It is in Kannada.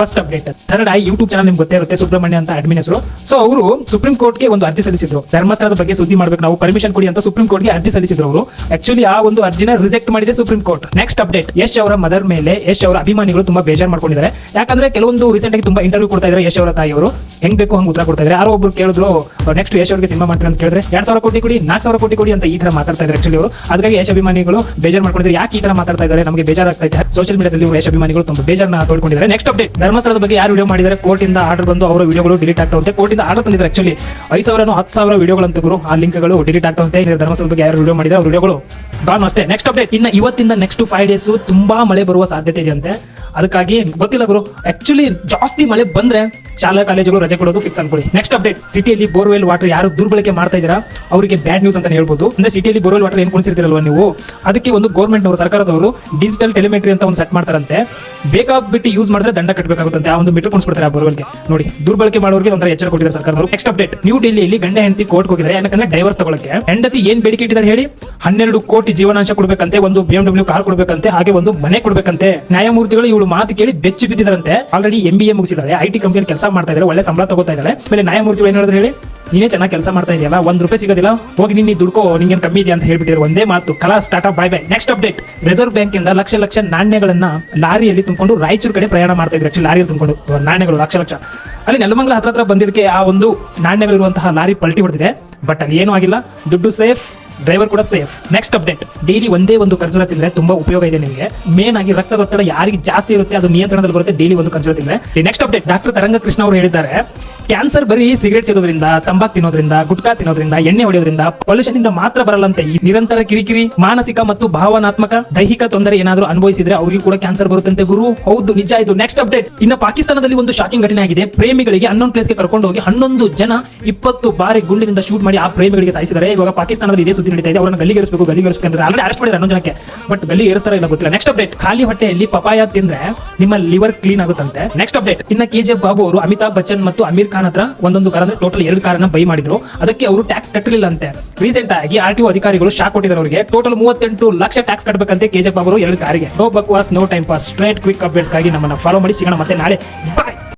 First update third I YouTube channel ನಿಮ್ಗೆ ಗೊತ್ತೇ ಇರುತ್ತೆ, ಸುಬ್ರಹ್ಮಣ್ಯ ಅಂತ ಅಡ್ಮಿನ್ ಹೆಸರು. ಸೊ ಅವರು ಸುಪ್ರೀಂ ಕೋರ್ಟ್ಗೆ ಒಂದು ಅರ್ಜಿ ಸಲ್ಲಿಸಿದ್ರು, ಧರ್ಮಸ್ಥಳದ ಬಗ್ಗೆ ಸುದ್ದಿ ಮಾಡ್ಬೇಕು ನಾವು, ಪರ್ಮಿಷನ್ ಕೊಡಿ ಅಂತ ಸುಪ್ರೀಂ ಕೋರ್ಟ್ಗೆ ಅರ್ಜಿ ಸಲ್ಲಿಸಿದ್ರು ಅವರು. ಆಕ್ಚುಲಿ ಆ ಒಂದು ಅರ್ಜಿನ ರಿಜೆಕ್ಟ್ ಮಾಡಿದೆ supreme court. Next update, Yash ಅವರ ಮದರ್ ಮೇಲೆ ಯಶ್ ಅವರ ಅಭಿಮಾನಿಗಳು ತುಂಬಾ ಬೇಜಾರು ಮಾಡ್ಕೊಂಡಿದ್ದಾರೆ. ಯಾಕಂದ್ರೆ ಕೆಲವೊಂದು ರೀಸೆಂಟ್ ಆಗಿ ತುಂಬಾ ಇಂಟರ್ವ್ಯೂ ಕೊಡ್ತಾ ಇದ್ದಾರೆ ಯಶ್ ಅವರ ತಾಯಿಯವರು, ಹೆಂಗ್ ಬೇಕು ಹಂಗೆ ಉತ್ತರ ಕೊಡ್ತಾ ಇದ್ದಾರೆ. ಯಾರೋ ಒಬ್ರು ಕೇಳಿದ್ರು ನೆಕ್ಸ್ಟ್ ಯಶ್ ಅವರಿಗೆ ಸಿನಿಮಾ ಮಾಡ್ತಾರೆ ಅಂತ ಕೇಳಿದ್ರೆ 2,000 ಕೋಟಿ ಕೊಡಿ, 4,000 ಕೋಟಿ ಕೊಡಿ ಅಂತ ಈ ತರ ಮಾತಾಡ್ತಾ ಇದ್ದಾರೆ ಆಕ್ಚುಲಿ ಅವರು. ಅದಕ್ಕಾಗಿ ಯಶ್ ಅಭಿಮಾನಿಗಳು ಬೇಜಾರು ಮಾಡ್ಕೊಂಡಿದ್ದಾರೆ. ಯಾಕೆ ಈ ತರ ಮಾತಾಡ್ತಾ ಇದ್ದಾರೆ, ನಮಗೆ ಬೇಜಾರಾಗ್ತಾ ಇದೆ. ಸೋಷಿಯಲ್ ಮೀಡಿಯಾದಲ್ಲಿ ಯಶ್ ಅಭಿಮಾನಿಗಳು ತುಂಬಾ ಬೇಜಾರನ್ನ ತೋಡ್ಕೊಂಡಿದ್ದಾರೆ. ನೆಕ್ಸ್ಟ್ ಅಪ್ಡೇಟ್, ಧರ್ಮಸ್ಥಳದ ಬಗ್ಗೆ ಯಾರು ವಿಡಿಯೋ ಮಾಡಿದ್ದಾರೆ, ಕೋರ್ಟ್ ಇಂದ ಆರ್ಡರ್ ಬಂದು ಅವರ ವಿಡಿಯೋಗಳು ಡಿಲೀಟ್ ಆಗ್ತಾವಂತೆ. ಕೋರ್ಟ್ ಇಂದ ಆರ್ಡರ್ ತಂದಿದ್ದಾರೆ ಆಕ್ಚುಲಿ 5,000 10,000 ವಿಡಿಯೋಗಳಂತ ಗುರು, ಆ ಲಿಂಕ್ಗಳು ಡಿಲೀಟ್ ಆಗ್ತಾವಂತೆ. ಧರ್ಮಸ್ಥಳದ ಬಗ್ಗೆ ಯಾರು ವಿಡಿಯೋ ಮಾಡಿದ್ದಾರೆ ಅವ್ರ ವಿಡಿಯೋಗಳು ಗಾನ್ ಅಷ್ಟೇ. ನೆಕ್ಸ್ಟ್ ಅಪ್ಡೇಟ್, ಇನ್ನು ಇವತ್ತಿಂದ ನೆಕ್ಸ್ಟ್ 5 ಡೇಸ್ ತುಂಬಾ ಮಳೆ ಬರುವ ಸಾಧ್ಯತೆ ಇದೆ ಅಂತೆ. ಅದಕ್ಕಾಗಿ ಗೊತ್ತಿಲ್ಲ ಗುರು, ಆಕ್ಚುಲಿ ಜಾಸ್ತಿ ಮಳೆ ಬಂದ್ರೆ ಶಾಲಾ ಕಾಲೇಜುಗಳು ರಜೆ ಕೊಡೋದು ಫಿಕ್ಸ್ ಅನ್ಕೊಳ್ಳಿ. ನೆಕ್ಸ್ಟ್ ಅಪ್ಡೇಟ್, ಸಿಟಿಯಲ್ಲಿ ಬೋರ್ವೆಲ್ ವಾಟರ್ ಯಾರು ದುರ್ಬಳಕೆ ಮಾಡ್ತಾ ಇದ್ದೀರಾ ಅವರಿಗೆ ಬ್ಯಾಡ್ ನ್ಯೂಸ್ ಅಂತ ಹೇಳ್ಬೋದು. ಅಂದ್ರೆ ಸಿಟಿಯಲ್ಲಿ ಬೋರ್ವೆಲ್ ವಾಟರ್ ಏನ್ ಕುಣಿಸಿರ್ತೀರಲ್ವಾ ನೀವು, ಅದಕ್ಕೆ ಒಂದು ಗೌರ್ಮೆಂಟ್ ಅವರು ಸರ್ಕಾರದವರು ಡಿಜಿಟಲ್ ಟೆಲಿಮೆಟ್ರಿ ಅಂತ ಒಂದು ಸೆಟ್ ಮಾಡ್ತಾರಂತೆ. ಬೇಕಾಗ್ಬಿಟ್ಟು ಯೂಸ್ ಮಾಡಿದ್ರೆ ದಂಡ ಕಟ್ಟಬೇಕಾಗುತ್ತಂತೆ. ಆ ಒಂದು ಮೀಟರ್ ಕುಣಿಸ್ಬಿಡ್ತಾರೆ ಆ ಬೋರ್ವೆಲ್ಗೆ. ನೋಡಿ, ದುರ್ಬಳಕೆ ಮಾಡೋರಿಗೆ ಒಂಥರ ಎಚ್ಚರ ಕೊಟ್ಟಿದ್ದಾರೆ ಸರ್ಕಾರದವರು. ನೆಕ್ಸ್ಟ್ ಅಪ್ಡೇಟ್, ನ್ಯೂ ಡೆಲ್ಲಿಯಲ್ಲಿ ಗಂಡ ಹೆಂಡತಿ ಕೋರ್ಟ್ ಹೋಗಿದ್ದಾರೆ. ಯಾಕಂದ್ರೆ ಡೈವರ್ಸ್ ತಗೊಳಕ್ಕೆ. ಹೆಂಡತಿ ಏನ್ ಬೇಡಿಕೆ ಇಟ್ಟಿದ್ದಾರೆ ಹೇಳಿ, 12 ಕೋಟಿ ಜೀವನಾಂಶ ಕೊಡ್ಬೇಕಂತೆ, ಒಂದು BMW ಕಾರ್ ಕೊಡ್ಬೇಕಂತೆ, ಹಾಗೆ ಒಂದು ಮನೆ ಕೊಡ್ಬೇಕಂತೆ. ನ್ಯಾಯಮೂರ್ತಿಗಳು ಇವಳು ಮಾತು ಕೇಳಿ ಬೆಚ್ಚಿ ಬಿದ್ದಿದ್ದಾರಂತೆ. ಆಲ್ರೆಡಿ MBA ಮುಗಿಸಿದಾಳೆ, IT ಕಂಪನಿಯಲ್ಲಿ ಕೆಲಸ ಮಾಡ್ತಾ ಇದ್ದಾರೆ, ಒಳ್ಳೆ ಸಂಬಳ ತಗೋತಾ ಇದ್ದಾರೆ. ಆಮೇಲೆ ನ್ಯಾಯಮೂರ್ತಿಗಳು ಏನ್ ಹೇಳಿದ್ರೆ ಹೇಳಿ, ನೀನೇ ಚೆನ್ನಾಗಿ ಕೆಲಸ ಮಾಡ್ತಾ ಇದೆಯಲ್ಲ, ₹1 ಸಿಗೋದಿಲ್ಲ, ಹೋಗಿ ನೀನು ದುಡ್ಕೋ, ನಿಂಗೇನು ಕಮ್ಮಿ ಇದೆಯಾ ಅಂತ ಹೇಳ್ಬಿಟ್ಟಿದ್ರು. ಒಂದೇ ಮಾತು, ಕಲಾಸ್, tata, bye bye. Next update, reserve bank ಇಂದ ಲಕ್ಷ ಲಕ್ಷ ನಾಣ್ಯಗಳನ್ನ ಲಾರಿಯಲ್ಲಿ ತುಂಬಿಕೊಂಡು ರಾಯಚೂರು ಕಡೆ ಪ್ರಯಾಣ ಮಾಡ್ತಾ ಇದ್ರು. ಆಕ್ಚುಲಿ ಲಾರಿಯಲ್ಲಿ ತುಂಬಿಕೊಂಡು ನಾಣ್ಯಗಳು ಲಕ್ಷ ಲಕ್ಷ ಅಲ್ಲಿ ನೆಲಮಂಗಲ ಹತ್ರ ಬಂದಿದ್ದಕ್ಕೆ ಆ ಒಂದು ನಾಣ್ಯಗಳಿರುವಂತಹ ಲಾರಿ ಪಲ್ಟಿ ಹೊಡೆದಿದೆ. ಬಟ್ ಅಲ್ಲಿ ಏನೂ ಆಗಿಲ್ಲ, ದುಡ್ಡು ಸೇಫ್, ಡ್ರೈವರ್ ಕೂಡ ಸೇಫ್. ನೆಕ್ಸ್ಟ್ ಅಪ್ಡೇಟ್, ಡೈಲಿ ಒಂದೇ ಒಂದು ಖರ್ಜೂರ ತಿಂದ್ರೆ ತುಂಬಾ ಉಪಯೋಗ ಇದೆ ನಿಮಗೆ. ಮೇನ್ ಆಗಿ ರಕ್ತದೊತ್ತಡ ಯಾರಿಗೆ ಜಾಸ್ತಿ ಇರುತ್ತೆ ಅದು ನಿಯಂತ್ರಣದಲ್ಲಿ ಬರುತ್ತೆ ಡೈಲಿ ಒಂದು ಖರ್ಜೂರ ತಿಂದ್ರೆ. ನೆಕ್ಸ್ಟ್ ಅಪ್ಡೇಟ್, ಡಾಕ್ಟರ್ ತರಂಗ ಕೃಷ್ಣ ಅವರು ಹೇಳಿದ್ದಾರೆ, ಕ್ಯಾನ್ಸರ್ ಬರೀ ಸಿಗರೇಟ್ ಸೇದೋದ್ರಿಂದ, ತಂಬಾಕು ತಿನ್ನೋದ್ರಿಂದ, ಗುಟ್ಕಾ ತಿನ್ನೋದ್ರಿಂದ, ಎಣ್ಣೆ ಹೊಡೆಯೋದ್ರಿಂದ, ಪೊಲ್ಯೂಷನ್ ಇಂದ ಮಾತ್ರ ಬರಲ್ಲಂತೆ. ನಿರಂತರ ಕಿರಿಕಿರಿ, ಮಾನಸಿಕ ಮತ್ತು ಭಾವನಾತ್ಮಕ ದೈಹಿಕ ತೊಂದರೆ ಏನಾದರೂ ಅನುಭವಿಸಿದ್ರೆ ಅವರಿಗೂ ಕೂಡ ಕ್ಯಾನ್ಸರ್ ಬರುತ್ತಂತೆ ಗುರು. ಹೌದು, ನಿಜ ಇದು. ನೆಕ್ಸ್ಟ್ ಅಪ್ಡೇಟ್, ಇನ್ನು ಪಾಕಿಸ್ತಾನದಲ್ಲಿ ಒಂದು ಶಾಕಿಂಗ್ ಘಟನೆ ಆಗಿದೆ. ಪ್ರೇಮಿಗಳಿಗೆ ಅನ್ನೊಂದು ಪ್ಲೇಸ್ಗೆ ಕರ್ಕೊಂಡು ಹೋಗಿ 11 ಜನ 20 ಬಾರಿ ಗುಂಡಿನಿಂದ ಶೂಟ್ ಮಾಡಿ ಆ ಪ್ರೇಮಿಗಳಿಗೆ ಸಾಯಿಸಿದ್ದಾರೆ. ಇವಾಗ ಪಾಕಿಸ್ತಾನದಲ್ಲಿ ಇದೇ ಸುದ್ದಿ ನಡೀತಾ ಇದೆ. ಅವರನ್ನು ಗಲ್ಲಿಗೇರಿಸಬೇಕು ಅಂತ ಆಲ್ರೆಡಿ ಅರೆಸ್ಟ್ ಮಾಡಿದ್ದಾರೆ 11 ಜನಕ್ಕೆ. ಬಟ್ ಗಲ್ಲಿ ಏರಿಸ್ತಾರ ಇಲ್ಲ ಗೊತ್ತಿಲ್ಲ. ನೆಕ್ಸ್ಟ್ ಅಪ್ಡೇಟ್, ಖಾಲಿ ಹೊಟ್ಟೆಯಲ್ಲಿ ಪಪಾಯ ತಿಂದ್ರೆ ನಿಮ್ಮ ಲಿವರ್ ಕ್ಲೀನ್ ಆಗುತ್ತಂತೆ. ನೆಕ್ಸ್ಟ್ ಅಪ್ಡೇಟ್, ಇನ್ನ KGF ಬಾಬು ಅವರು ಅಮಿತಾಬ್ ಬಚ್ಚನ್ ಮತ್ತು ಅಮೀರ್ ಖಾನ್ ಹತ್ರ ಒಂದೊಂದು ಕಾರ್ ಅಂದ್ರೆ ಟೋಟಲ್ 2 ಕಾರನ್ನ ಬೈ ಮಾಡಿದ್ರು. ಅದಕ್ಕೆ ಅವರು ಟ್ಯಾಕ್ಸ್ ಕಟ್ಟಲಿಲ್ಲ ಅಂತೆ. ರೀಸೆಂಟ್ ಆಗಿ RTO ಅಧಿಕಾರಿಗಳು ಶಾಕ್ ಕೊಟ್ಟಿದ್ದಾರೆ ಅವರಿಗೆ. ಟೋಟಲ್ 38 ಲಕ್ಷ ಟ್ಯಾಕ್ಸ್ ಕಟ್ಟಬೇಕಂತೆ KGF ಬಾಬು ಅವರು 2 ಕಾರಿಗೆ. ನೋ ಬಕ್ವಾಸ್, no time pass, straight quick updates ಗಾಗಿ ನಮ್ಮನ್ನ ಫಾಲೋ ಮಾಡಿ. ಸಿಗೋಣ ಮತ್ತೆ ನಾಳೆ. ಬಾಯ್.